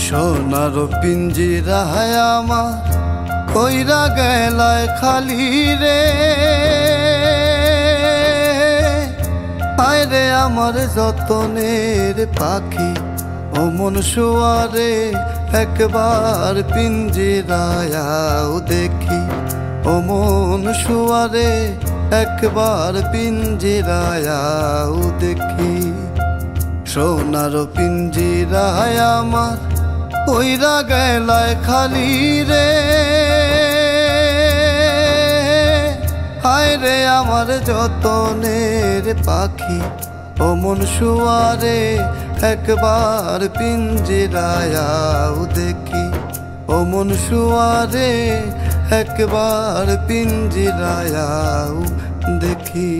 সোনার পিঞ্জিরায় আমার কইরা গেলায় খালি রে। আয় রে আমার যতনের পাখি ও মন শুয়ারে, একবার পিঞ্জিরায় দেখি ও মন শুয়ারে, একবার পিঞ্জিরায় দেখি। সোনার পিঞ্জিরায় আমার কইরা গেলায় খালি রে। হায় রে আমার যতনের পাখি ও মন শুয়ারে, একবার পিঞ্জিরায় দেখি ও মন শুয়ারে, একবার পিঞ্জিরায় দেখি।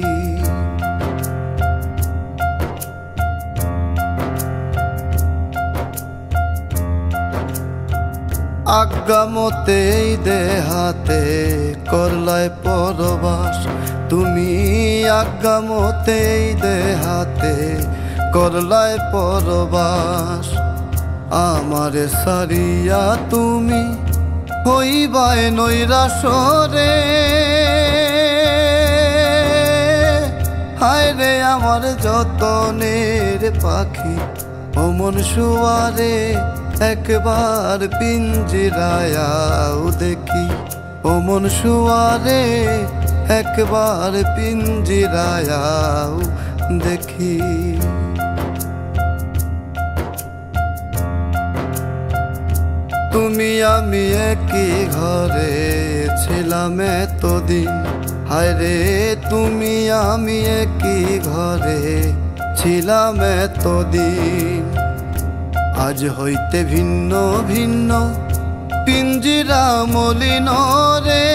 আজ্ঞা মতেই দেহাতে করলায় পরবাস, তুমি আজ্ঞা মতেই দেহাতে করলায় পরবাস। আমারে সারিয়া তুমি হইবাই নৈরাসরে। হায় রে আমার যতনের পাখি ও মন শুয়ারে, একবার পিঞ্জিরায় দেখি ও মন শুয়ারে, একবার পিঞ্জিরায় দেখি। তুমি আমি একই ঘরে ছিলাম এতদিন, হায় রে তুমি আমি একই ঘরে ছিলাম এতদিন। আজ হইতে ভিন্ন ভিন্ন পিঞ্জিরা মলিন রে।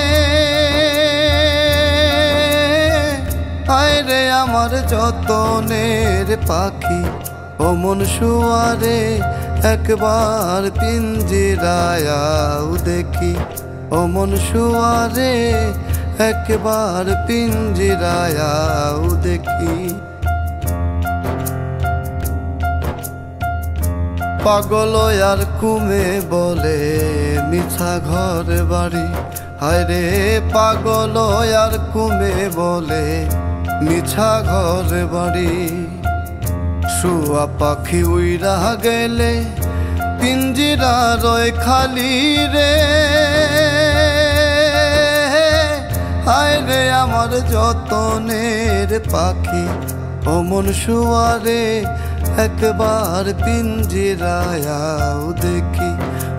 হায় রে আমার যতনের পাখি ও মন শুয়ারে, একবার পিঞ্জিরায় দেখি ও মন শুয়ারে, একবার পিঞ্জিরায় দেখি। পাগল আর কুমে বলে মিছা ঘর বাড়ি, হায় রে পাগল আর কুমে বলে মিছা ঘর বাড়ি। শুয়া পাখি উইরা গেলে পিঞ্জিরা রয় খালি রে। হায় রে আমার যতনের পাখি ও মন শুয়ারে, একবার পিঞ্জিরায় দেখি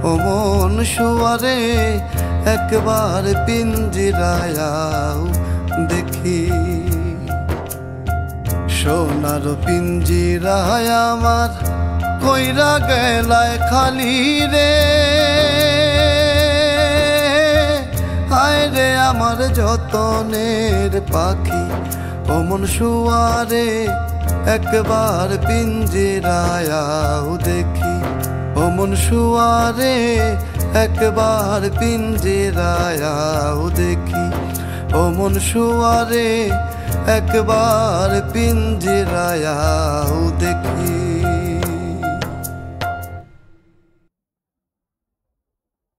ও মন শুয়ারে, একবার পিঞ্জিরায় দেখি। সোনার পিঞ্জিরায় আমার কইরা গেলায় খালি রে। হায় রে আমার যতনের পাখি ও মন শুয়ারে, একবার পিঞ্জিরায় দেখি ও মন শুয়ারে, একবার পিঞ্জিরায় দেখি ও মন শুয়ারে, একবার পিঞ্জিরায় দেখি।